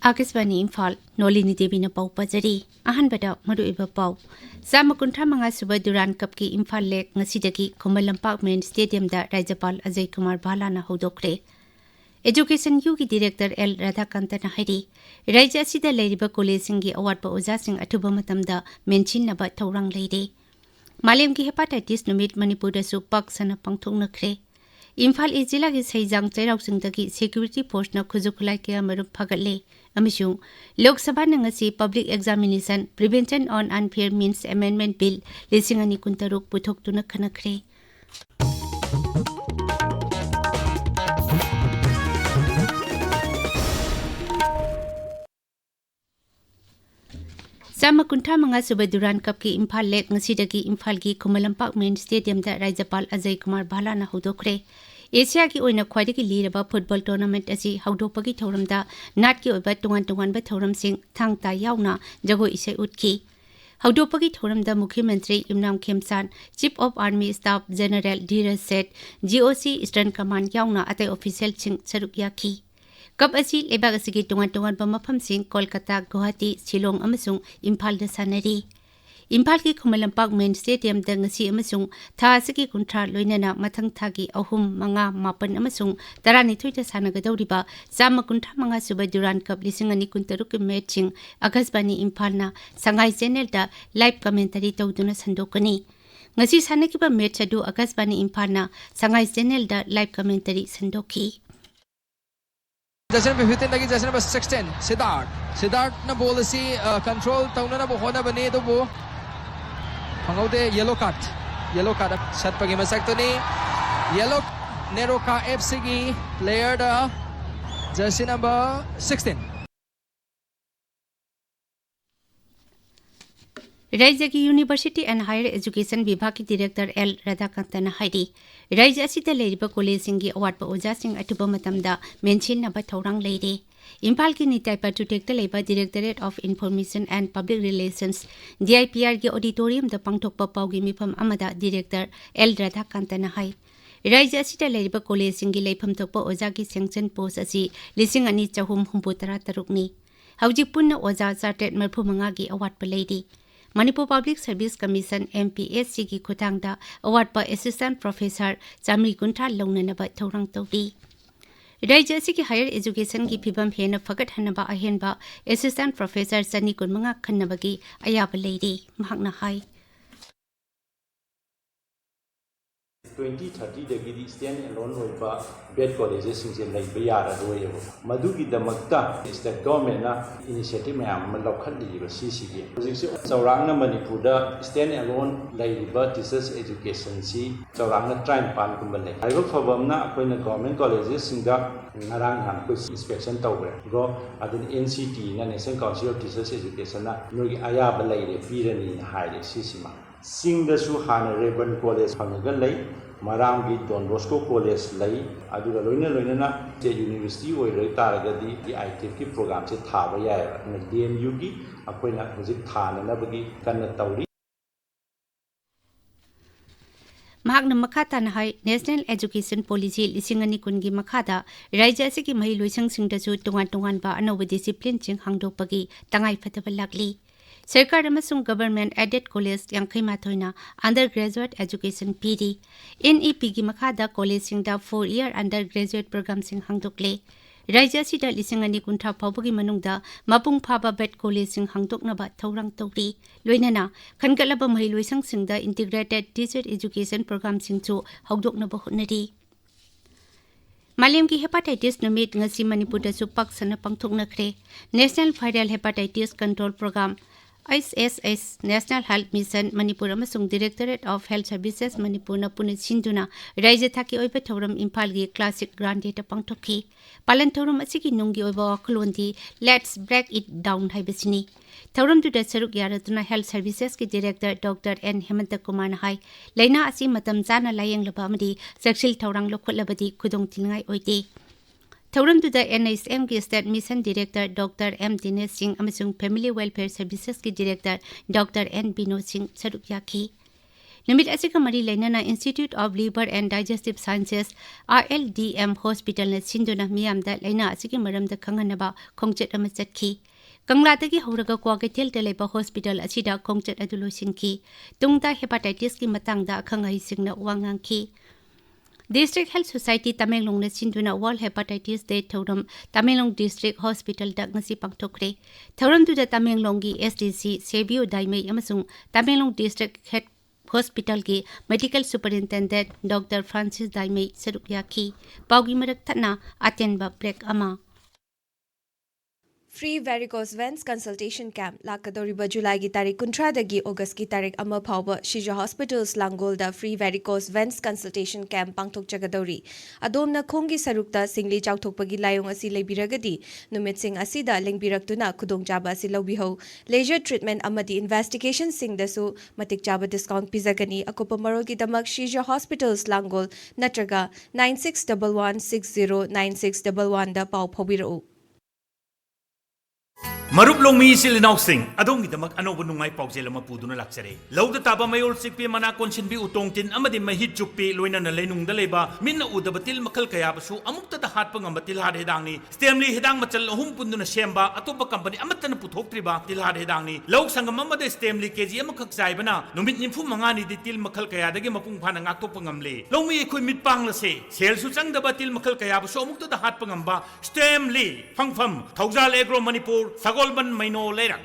Akasbani Imphal Nolini Devi na pau pajari ahan bada madu iba pau sama kuntra manga suba Duran Cup ki Imphal Lake ngasidagi Komalampak Main Stadium da Rajapal Ajay Kumar Bala na hodokre Education U ki Director L Radhakanta na hari Raja sida lairiba college singi award pa oja sing atuba matamda mention na ba taurang leide Malem ki hepatitis numit Manipur da su pak sana pangthong na kre Imphal Ijila ki Saijang Chairau Singdagi Security Force na Khuzukulai kaya marup phagatle amishung Lok Sabha na ngasi Public Examination Prevention on Unfair Means Amendment Bill 2016 puthok tuna khanakre Sama kuntra manga suba Duran Cup ki Imphal Lake ngasidagi Imphal ki Komalampak Main Stadium da Rajapal Ajay Kumar Bala na hodokre Asia ki oina khwaidagi liraba football tournament asi haudopagi thoramda nat ki oiba tungan ba thoram sing thangta yauna jago isai utki haudopagi thoramda Mukhyamantri Imram Khemsan Chief of Army Staff General Dheeraj Seth GOC Eastern Command yauna atai official sing saruk yaki Kap asi lebag asigi tungan ba mafam sing Kolkata Guwahati Shillong amasung Imphal da sanari Imphal ki Komalampak Main Stadium da ngasi amasung tha asigi kuntra loinana mathang thagi ahum manga mapan amasung tarani thoita sanagadawriba sama kuntra manga suba Duran Cup 2016 ki matching Agasbani Imphal na Sangai channel da live commentary tawduna sandokani ngasi sanakiba match adu Agasbani Imphal na Sangai channel da live commentary sandoki Jersey number 15 lagi jersey number 16 Siddharth na ball si control tauna na bo hona bani do bo Pangaude yellow card shot pagi masakto ni yellow Nero ka FC gi player da jersey number 16 Raja ki University and Higher Education Vibhag ki Director L Radhakanta na hari Raja asida leiriba college singi award pa oja sing atuba matamda mention na ba thaurang leire Imphal ki Nitai Patutekta leiba Directorate of Information and Public Relations DIPR ki auditorium da pangthokpa paugi mifam amada Director L Radhakanta na hai Raja asida leiriba college singi leifam thokpa oja ki sanction post asi 2263 ni hawjik punna oja chartered marphu manga gi award pa leidi Manipur Public Service Commission MPSC ki khutangda award pa Assistant Professor Chamri Kuntra Longnanaba Thorang Tawdi Raja ki Higher Education ki phibam hena phagat hanaba ahenba Assistant Professor Chani Kunmanga khannabagi ayaba leidi mahakna hai 2030 dagidi stand alone oiba bed colleges sing lai bayara doye madugi damakta state government na initiative mayam malokhat li si gi project chaurang na Manipur da stand alone lai ba teachers education si chaurang na train pan kum le aiba phabam na akoina government colleges sing da ngarang han ko inspection tawre go adun NCT na National Council of Teachers Education na nogi aya ba lai re pirani haire sisima sing da su hana Reben College phanaga lai Maramgi Don Bosco College lai aduga loina na je university oi roi taragadi di ITF ki program se thaba ya na DMU gi akoina hojik thana na bagi kanna tawri Mahakna makhata na hai National Education Policy 2019 gi makhada Raja ki mahi loisang singda su tungan ba anoba discipline ching hangdopagi tangai phataba lakli Sarkar amasung Government Aided College Yangkai Mathoina Undergraduate Education PD NEP gi makhada college singda 4-year undergraduate program sing hangdokle Raja sida 2019 phawbagi manungda mapung phaba bed college sing hangdoknaba thorang tawri loinana khangalaba mahiloisang singda integrated teacher education program sing chu hawdoknaba hotnari Malem ki hepatitis numit ngasi Manipur da su pak sana pangthokna khre National Viral Hepatitis Control Program SSS National Health Mission Manipur amasung Directorate of Health Services Manipur na punit sinduna Raja thaki oiba thoram Imphal gi classic grand data pangthokhi palan thoram asigi nunggi oiba wakhlondi let's break it down haibasini thoram du da saruk yaratuna Health Services ki Director Dr N Hemanta Kumar hai laina asi matam jana layeng laba amadi saksil thorang lokholabadi khudong tilngai oide Thoram to the NSM ki State Mission Director Dr. M. Dinesh Singh amasung Family Welfare Services ki Director Dr. N. Binod Singh Sarukyaki. नुमित Asika मरी लेना institute of liver and digestive sciences RLDM hospital ने सिंधुना मियामदा लेना असिकी मरमदा खंगनबा खोंगचेट अमा चटखी कंगलादगी हौरगा क्वागेटेल लेबा hospital असिदा खोंगचेट अदु लोइसिनखी तुंगदा hepatitis की मतंगदा खंगाई सिंगना वांगांखी District Health Society Tamenglong na sinduna World Hepatitis Day Thauram Tamenglong District Hospital da ngasi pangthokre Thauram tu da Tamenglong gi SDC Sebio Daimei amasung Tamenglong District Head Hospital gi Medical Superintendent Dr. Francis Daimei Sarukyaki Paugi marak thana atenba break ama Free varicose veins consultation camp lakadoriba July ki tarik 19 dagi August ki tarik 1 phawba Shija Hospitals Langol da free varicose veins consultation camp pangthok jagadori adomna khongi sarukta singli chawthokpagi layong asi leibiragadi numit sing asida lengbiraktuna khudongchaba asi lobihau laser treatment amadi investigation sing dasu matik chaba discount pizagani akopa marol ki damak Shija Hospitals Langol natraga 9611609611 da paw phobirau Marup Longmi Silinaw Sing, Adong Damak Anobo Nungay Pausela Mapuduna Laxere. Lauda Taba Mayor Sikpi Mana Consin Bi Utongtin, Amadi Mahit Chupi, Luina Lenung Daleba, Minna Udabatil Makal Kayabasu, Amukta the Harpang Amatil Hadedani, Stemli Hedang Matal Humpunduna Shemba, Atoba Company, Amatan Putotriba, Til Hadedani, Lauk Sangamama de Stemli Kazi Amakak Saibana, Numit Nifu Mangani de Til Makal Kayadagi Mapung Panangakopangamle. Longmi Equimit Panglase, Sel Susang the Batil Makal Kayabasu, Mukta the Harpangamba, Stemli, Fangfam, Tauzal Agro Manipur, Golban Maino Lera.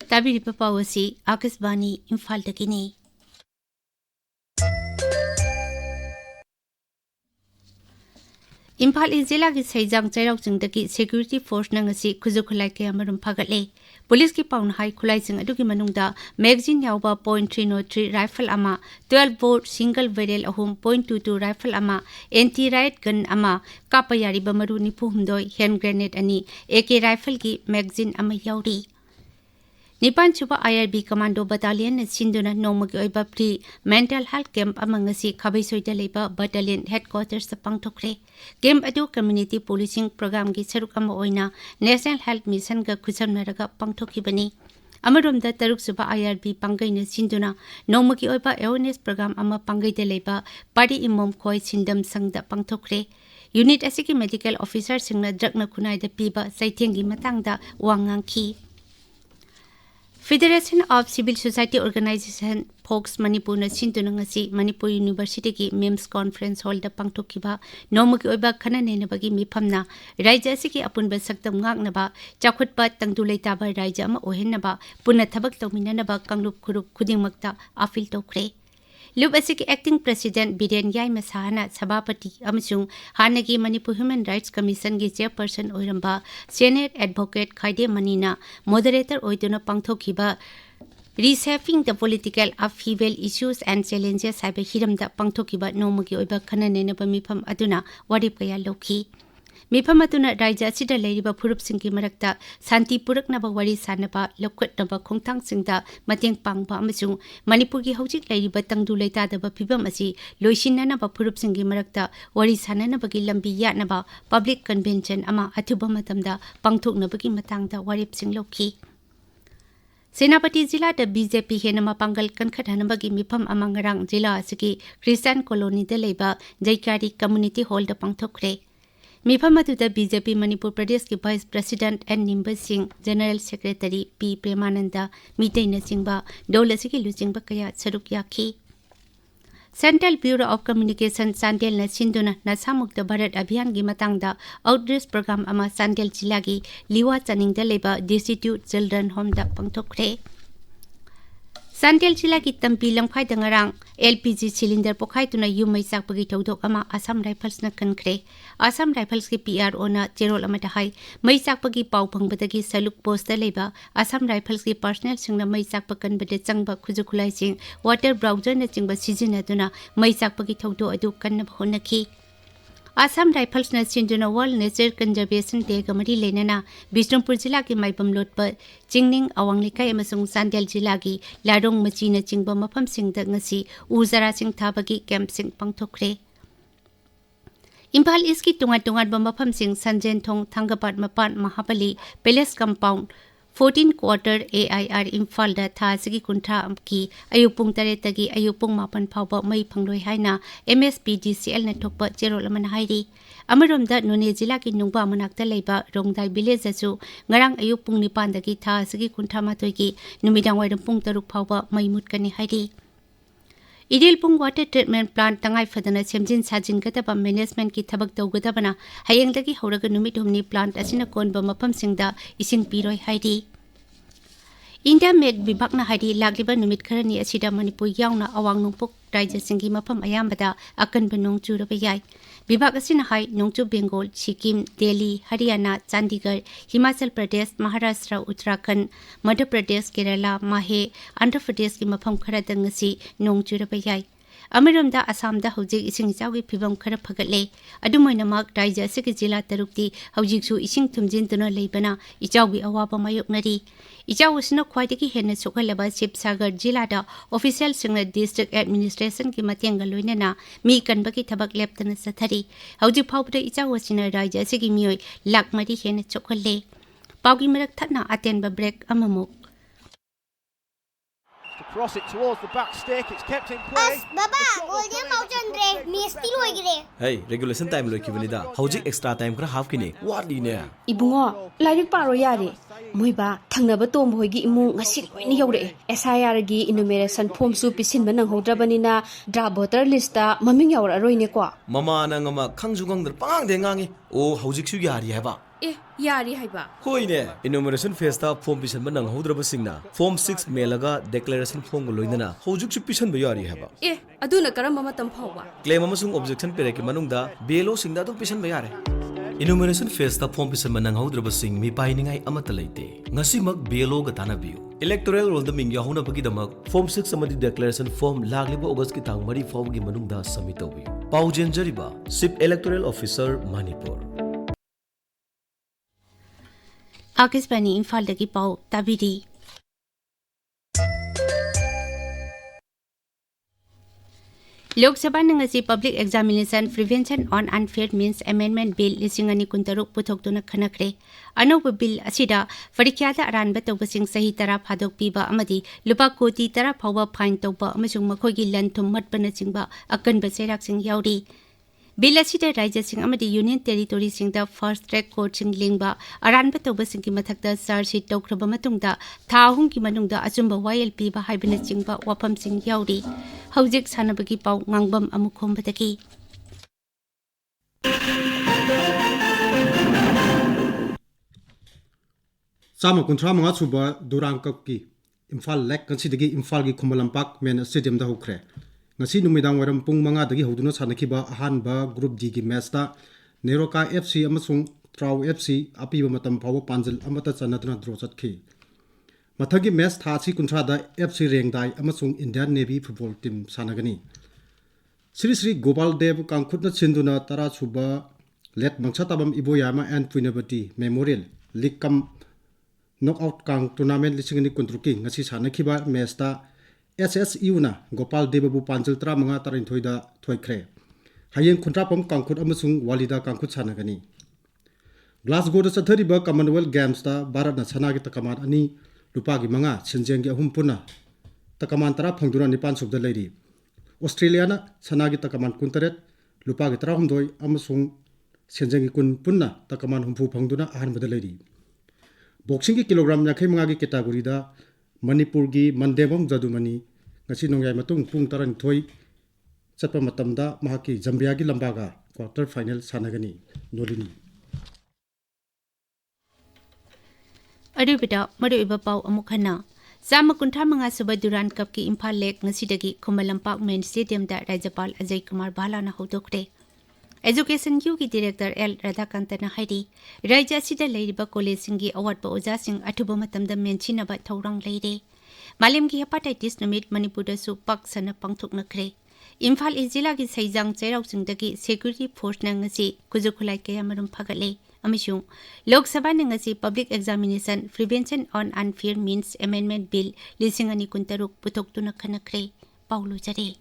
Tabi Papawasi, Akasbani, Imphal Dakini. Imphal is Zilla is Haizang Zerok Daki Security Force Nangasi, Kuzukulai Kamarum Pagale. Police ki paun high kulaising aduki manungda magazine yauba .303 rifle ama 12 bore single barrel ahum .22 rifle ama anti-riot gun ama kapayari bamaru nipu humdoi hand grenade ani AK rifle ki magazine ama yauri Nipan Chupa IRB Commando Battalion at Sinduna Nomagi Oiba Pre Mental Health Camp among a sea Kabisoy Daleba Battalion Headquarters sa Pangtokre. Camp Adu Community Policing Program gi Sarukama Oina National Health Mission ga Kusam Naraga Pangtokibani. Amarum da Taruk Suba IRB Pangay na Sinduna Nomagi Oiba Awareness Program ama Pangay Daleba Party Imom Koi Sindam Sangda Pangtokre. Unit Asiki Medical Officer Singna Drug na Kunay da Piba Saitingi Matangda Wangangki. Federation of Civil Society Organization Folks Manipur na Sintunangasi Manipur University ki MEMS Conference Hall da pangtokkiba nomagi oiba khanane na bagi mifamna raija asiki apunba saktam ngaknaba chakhutpa tangdulai taba raija ama ohenaba punna thabak tawminanaba kanglup khurup khudingmakta appeal tokre Lub asiki acting president Biren Yai Masahana Sabapati amasung hanagi Manipur Human Rights Commission gi chairperson oiramba senior advocate Khaide Manina moderator oiduna pangtokkiba Reshaping the political upheaval issues and challenges haiba hiramda pangtokkiba nomagi oiba khanane na mifam aduna warip kaya lokhi Mifam atuna raija asida leiriba phurup singki marakta santi puraknaba wari sanaba lokhatnaba khongthang singda mateng pangba amasung Manipur gi hojik leiriba tangdu leitadaba phibam asi loisinanaba phurup singki marakta wari sananaba gi lambi yatnaba public convention ama athuba matamda pangthoknaba gi matangda warip sing lokhi Senapati Zilla da BJP henama pangal kankhathanaba gi mifam amangarang Zilla asiki Christian Colony da leiba Jaikari Community Hall da pangthokre Mifamatu da BJP Manipur Pradesh ki Vice President and Nimba Singh, General Secretary P. Premananda, Mitay na Singba, Dolasiki Lusingba kaya Sarukyaki. Central Bureau of Communication Sandel na Sinduna na Samuk da Bharat Abhiyan gi matangda outreach program ama Sandel Jilagi Liwa Chaning da leba Destitute Children Home da pangtokre. Sandel Jila ki tampi lamkhai dangarang LPG cylinder pokhai tuna yumai sakpagi tawdok ama Assam Rifles na kankre Assam Rifles ki PRO na cherol ama dahai mai sakpagi pau phangbadagi saluk post da leba Assam Rifles ki personnel singna mai sakpakan bade changba khujukhulai sing water browser na chingba sijina duna mai sakpagi tawdo adu kanna bhonaki Assam Rifles na Sinduna World Nature Conservation Day gamari lenana Bishnupur Jilla ki maibam lotpa Jingning Awanglekai amasung Sandel Jilla gi Larong Machi na chingba mafam singda ngasi uzara sing thabagi camp sing pangthokre Imphal East ki tungat-tungat ba mafam sing Sanjen Thong Thangapat Mapan Mahabali Palace Compound 14 quarter AIR Imphal da tha sigi kuntra ki ayupung tare tagi ayupung mapan phawba mai phangloi haina MSPDCL na thokpa cherol amana hairi amarom da none jila ki nungba manakta leiba rongdai village asu ngarang ayupung nipan dagi tha sigi kuntra ma toigi numidang wairam pung taruk phawba mai mutkani hairi Idil pung water treatment plant tangai fadana semjin sajin gadaba management ki thabak tawgadabana hayengdagi horaga numit humni plant asina konba mapam singda ising piroi haidi India Med Vibhagna haidi lagliba numit kharani asida Manipur yauna awang nungpuk rajya singi mapam ayambada akan banong churaba yai Vibhag asina hai nongchu Bengal Sikkim Delhi Haryana Chandigarh Himachal Pradesh Maharashtra Uttarakhand Madhya Pradesh Kerala Mahe Andhra Pradesh ki mapam kharada ngasi nong churaba yai Amaramda Assamda hojik ising chawgi phibam khara phagatle adumoinamak rajya sigi jila tarukti hojiksu ising thumjintuna leibana ichawgi awaba mayoknari ichaw usna khwaidagi henna sokhalaba Sibsagar jila da official singla district administration ki matenga loinana mi kanbaki thabak leptana sathari hojik phawbda ichaw usina rajya sigi mioi lakmari henna sokhalle pawgi marak thana atenba break amamuk Cross it towards the back stick. It's kept in play. Baba, golden mountain re, misti loi gire. Hey, regulation time loi kibanida. Hojik extra time kra half kini. What ni ne? Ibungo, lairik paro yari. Moiba, thangnaba tom hoigi imung ngasi loini yore. SIR gi enumeration form su pisin banang hodrabanina draft voter list ta maming yawra roine kwa. Mama na ngama khangjugang dar pang de ngangi. O hojik su yari haba. Yari haiba. Hoi ne. Enumeration phase ta form pisan banang hodraba singna. Form 6 melaga declaration form loinana. Hojik su pisan ba yari haba. Aduna karamba matam phawwa. Claim amasung objection pere ki manungda BLO singda dum pisan ba yare. Enumeration phase ta form pisan banang hodraba sing mi painingai amata leite. Ngasimak BLO ga tanabiu. Electoral roll the mingya hona bagi damak form 6 amadi declaration form lagliba August ki tang mari form gi manungda submit tawi. Paujen jariba Chief Electoral Officer Manipur. Akisbani Imphal dagi pau tabiri Lok Sabha nangasi Public Examination Prevention on Unfair Means Amendment Bill lisingani kuntaruk puthokduna khanakre anoba bill asida parikyada aranba tawbasing sahi tara phadok piba amadi lupa koti tara phawba fine tawba amasung makhogi lan thum matbana chingba akanba serak sing yauri Bill asida rajya sing amadi union territory sing da first track court sing lingba aranba tawbasing ki mathakda charge sheet tawkraba matungda thahung ki manungda achumba YLP ba haibana chingba wafam sing yauri hojik sanabagi pau Ngangbam Amukhomba daki Sama kuntra mga suba durang kapki Imphal lek kansidagi Imphal gi Khumalampak men stadium da hokre ngasi numidang waram pung mga dagi hoduna sanakiba ahanba group D gi match da Neroka FC amasung Trau FC apiba matam phawa panjal amata chanatna draw chatkhi mathagi match thasi kuntra da FC rengdai amasung Indian Navy football team sanagani Sri Gopal Dev kangkhutna chinduna tara suba let mangsa tabam iboyama and Puinabati Memorial League Kam knockout kang tournament lisingani kontruki ngasi sanakhiba match ta SSU na Gopal Debabu panjal tra manga tarin thoida thoikre hayeng khuntrapam kangkhut amasung walida kangkhut sanagani Glasgow da chathariba Commonwealth Games ta Bharat na sanagi takaman ani lupa gi manga senjeng gi ahum puna takaman tara phangdura nipan subda leiri Australia na sanagi takaman kuntaret lupa gi tara humdoi amasung senjeng gi kun punna takaman humpu phangduna ahan bada leiri Boxing ki kilogram yakhai manga gi category da Manipur gi Mandebong Jadumani ngasi nongyai matung pung taran thoi chatpa matamda mahaki Zambia gi lambaga quarter final sanagani Nolini Arubida maruiba pau amukhana Sama kuntha manga suba Duran Cup ki Imphal Lake ngasidagi Khumalampak Main Stadium da Rajapal Ajay Kumar Bala na hodokre Education U ki Director L Radhakantana haidi Rajya sida leiriba college singi award pa oja sing athuba matamda menchina ba thaurang leire Malim ki hepatitis numit Manipur da su pak sana pangthuk nakre Imphal Izila ki Saijang Chairau singdagi security force na ngasi kujukhulai kaya marum phagale amishung Lok Sabha na ngasi Public Examination Prevention on Unfair Means Amendment Bill lisingani kuntaruk puthokduna khanakre Paulo jare